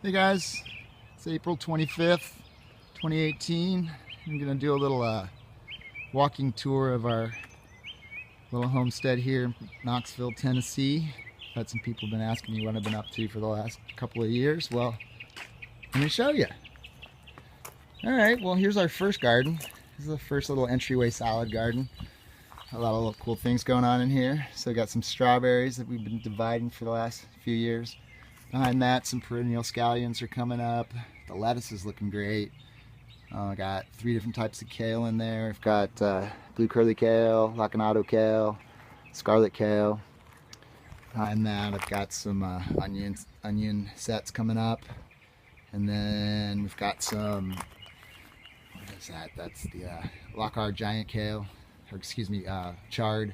Hey guys, it's April 25th, 2018. I'm gonna do a little walking tour of our little homestead here in Knoxville, Tennessee. I've had some people been asking me what I've been up to for the last couple of years. Well, let me show you. Alright, well here's our first garden. This is the first little entryway salad garden. A lot of little cool things going on in here. So we got some strawberries that we've been dividing for the last few years. Behind that, some perennial scallions are coming up. The lettuce is looking great. I got 3 different types of kale in there. I've got blue curly kale, lacinato kale, scarlet kale. Behind that, I've got some onion sets coming up. And then we've got some, what is that? That's the Lockar giant kale, or excuse me, chard.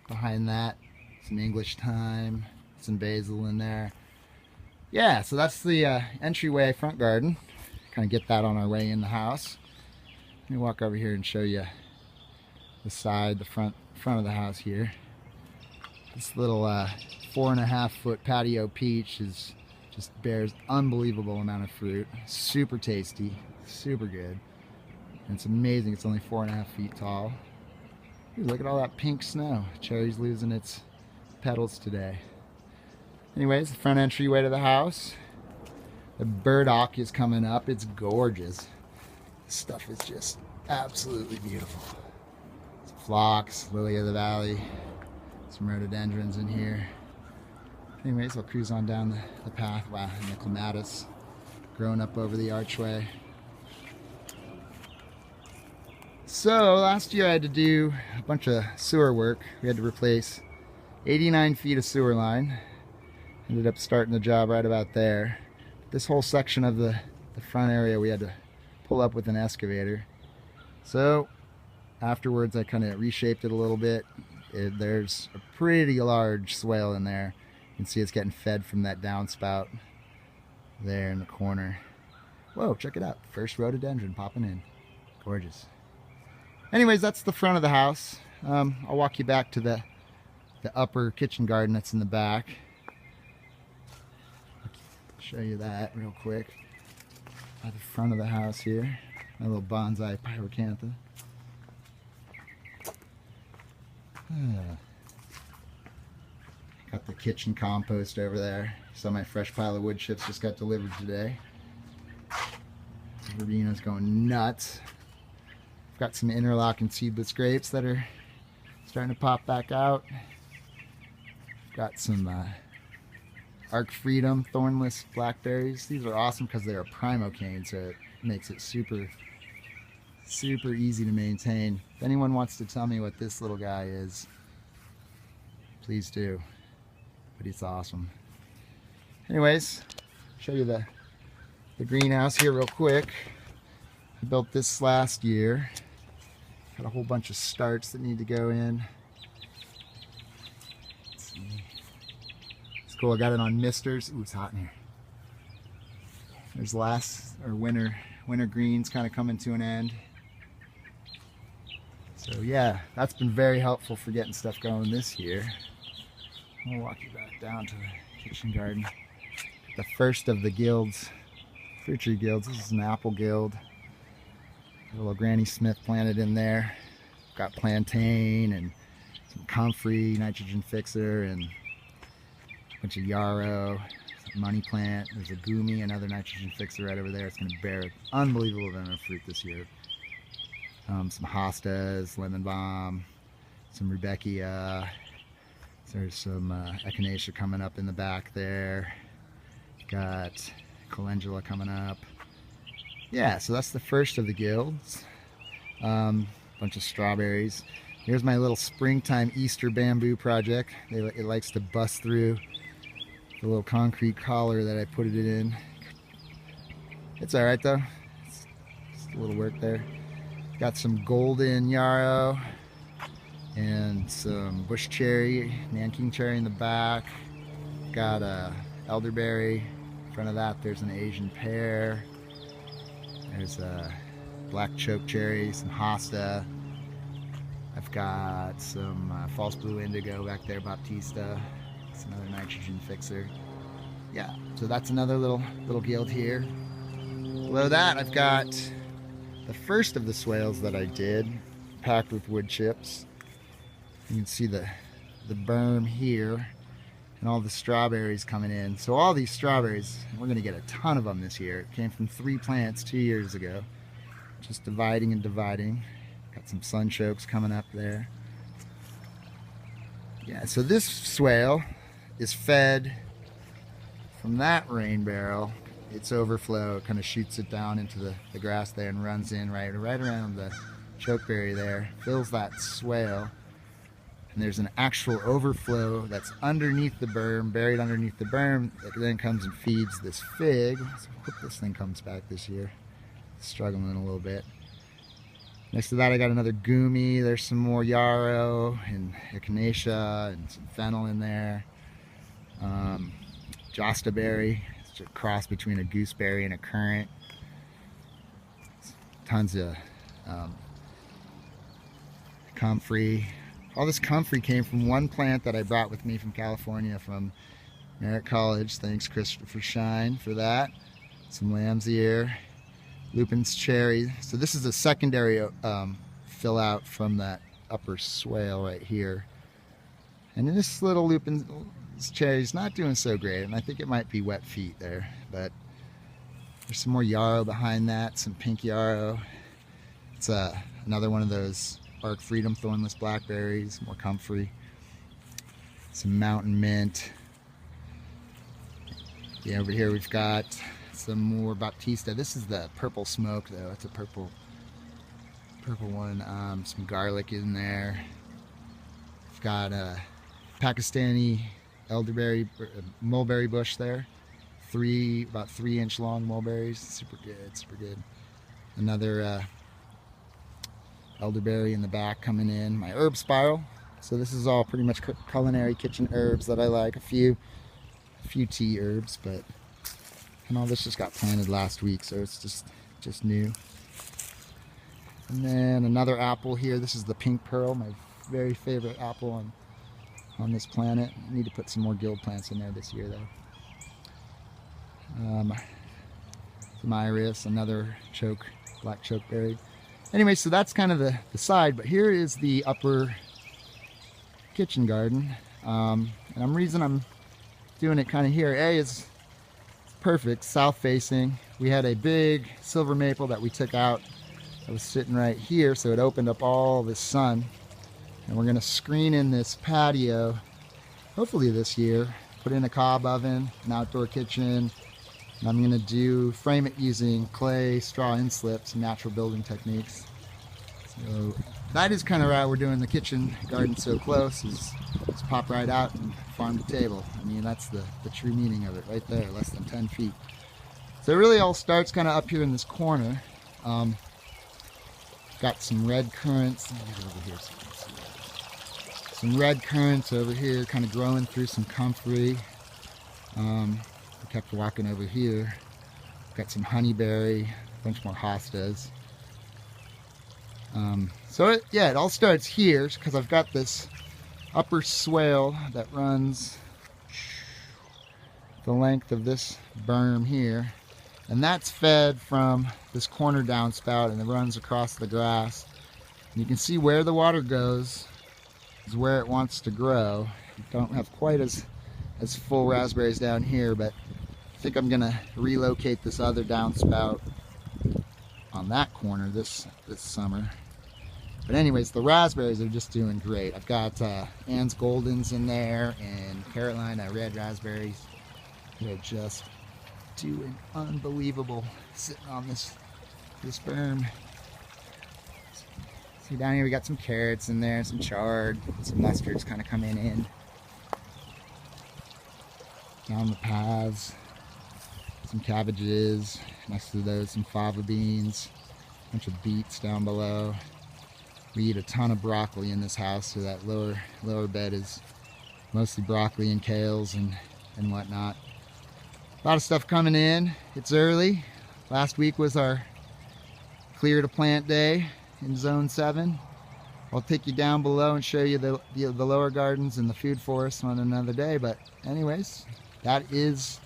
Behind that, some English thyme, some basil in there. Yeah, so that's the entryway front garden. Kind of get that on our way in the house. Let me walk over here and show you the side, the front of the house here. This little 4.5 foot patio peach just bears unbelievable amount of fruit. Super tasty, super good. And it's amazing, it's only 4.5 feet tall. Ooh, look at all that pink snow. Cherry's losing its petals today. Anyways, the front entryway to the house. The burdock is coming up. It's gorgeous. This stuff is just absolutely beautiful. Some phlox, lily of the valley, some rhododendrons in here. Anyways, I'll cruise on down the path. Wow, and the clematis growing up over the archway. So last year I had to do a bunch of sewer work. We had to replace 89 feet of sewer line. Ended up starting the job right about there. This whole section of the front area we had to pull up with an excavator. So afterwards I kind of reshaped it a little bit. There's a pretty large swale in there. You can see it's getting fed from that downspout there in the corner. Whoa, check it out. First rhododendron popping in. Gorgeous. Anyways, that's the front of the house. I'll walk you back to the upper kitchen garden that's in the back. Show you that real quick. At the front of the house here, my little bonsai pyracantha. Got the kitchen compost over there. So my fresh pile of wood chips just got delivered today. Meridian's going nuts. I've got some interlocking seedless grapes that are starting to pop back out. I've got some Arc Freedom thornless blackberries. These are awesome because they're a primocane, so it makes it super easy to maintain. If anyone wants to tell me what this little guy is, please do. But it's awesome. Anyways, show you the greenhouse here real quick. I built this last year. Got a whole bunch of starts that need to go in. Cool, I got it on misters. Ooh, it's hot in here. There's winter greens kind of coming to an end. So yeah, that's been very helpful for getting stuff going this year. I'll walk you back down to the kitchen garden. The first of the guilds, fruit tree guilds. This is an apple guild. Got a little Granny Smith planted in there. Got plantain and some comfrey, nitrogen fixer, and bunch of yarrow, money plant. There's a gumi, another nitrogen fixer right over there. It's going to bear an unbelievable amount of fruit this year. Some hostas, lemon balm, some rudbeckia. There's some echinacea coming up in the back there. Got calendula coming up. Yeah, so that's the first of the guilds. Bunch of strawberries. Here's my little springtime Easter bamboo project. It likes to bust through the little concrete collar that I put it in. It's alright though. It's just a little work there. Got some golden yarrow and some bush cherry, Nanking cherry in the back. Got a elderberry. In front of that there's an Asian pear. There's a black choke cherry, some hosta. I've got some false blue indigo back there, Baptista. It's another nitrogen fixer. yeah, so that's another little guild here. Below that, I've got the first of the swales that I did, packed with wood chips. You can see the berm here and all the strawberries coming in. So all these strawberries, we're gonna get a ton of them this year. It came from 3 plants 2 years ago. Just dividing and dividing. Got some sunchokes coming up there. Yeah, so this swale is fed from that rain barrel. Its overflow kind of shoots it down into the grass there and runs in right around the chokeberry there, fills that swale. And there's an actual overflow that's underneath the berm, buried underneath the berm, that then comes and feeds this fig. So I hope this thing comes back this year. Struggling a little bit. Next to that, I got another gumi. There's some more yarrow and echinacea and some fennel in there. Jostaberry. It's a cross between a gooseberry and a currant. Tons of comfrey. All this comfrey came from one plant that I brought with me from California from Merritt College. Thanks Christopher Shine for that. Some lamb's ear, lupin's cherry. So this is a secondary fill out from that upper swale right here. And this little lupin's cherry is not doing so great, and I think it might be wet feet there. But there's some more yarrow behind that, some pink yarrow. It's another one of those Bark Freedom thornless blackberries, more comfrey. Some mountain mint. Yeah, over here we've got some more Baptista. This is the purple smoke though. It's a purple one. Some garlic in there. We've got a Pakistani elderberry, mulberry bush there. About 3-inch long mulberries. Super good. Another elderberry in the back coming in. My herb spiral. So this is all pretty much culinary kitchen herbs that I like. A few tea herbs, but and all this just got planted last week, so it's just new. And then another apple here. This is the pink pearl, my very favorite apple on this planet. I need to put some more guild plants in there this year though. Some iris, another black chokeberry. Anyway, so that's kind of the side, but here is the upper kitchen garden. And the reason I'm doing it kind of here, it's perfect, south facing. We had a big silver maple that we took out that was sitting right here, so it opened up all the sun. And we're gonna screen in this patio, hopefully this year, put in a cob oven, an outdoor kitchen, and I'm gonna frame it using clay, straw inslips, and natural building techniques. So that is kind of why we're doing the kitchen garden so close, is just pop right out and farm to table. I mean, that's the true meaning of it right there, less than 10 feet. So it really all starts kind of up here in this corner. Got some red currants. Let me get over here so you can see that. Some red currants over here kind of growing through some comfrey. I kept walking over here. Got some honeyberry, a bunch more hostas. So it all starts here because I've got this upper swale that runs the length of this berm here, and that's fed from this corner downspout, and it runs across the grass. And you can see where the water goes is where it wants to grow. You don't have quite as full raspberries down here, but I think I'm gonna relocate this other downspout on that corner this summer. But anyways, the raspberries are just doing great. I've got Anne's Goldens in there and Carolina red raspberries. They're just doing unbelievable sitting on this berm. See down here we got some carrots in there, some chard, some mustards kind of coming in. Down the paths, some cabbages, next to those some fava beans, a bunch of beets down below. We eat a ton of broccoli in this house, so that lower bed is mostly broccoli and kales and whatnot. A lot of stuff coming in. It's early. Last week was our clear to plant day in zone 7. I'll take you down below and show you the lower gardens and the food forest on another day. But anyways, that is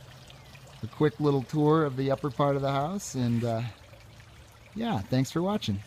a quick little tour of the upper part of the house, and yeah, thanks for watching.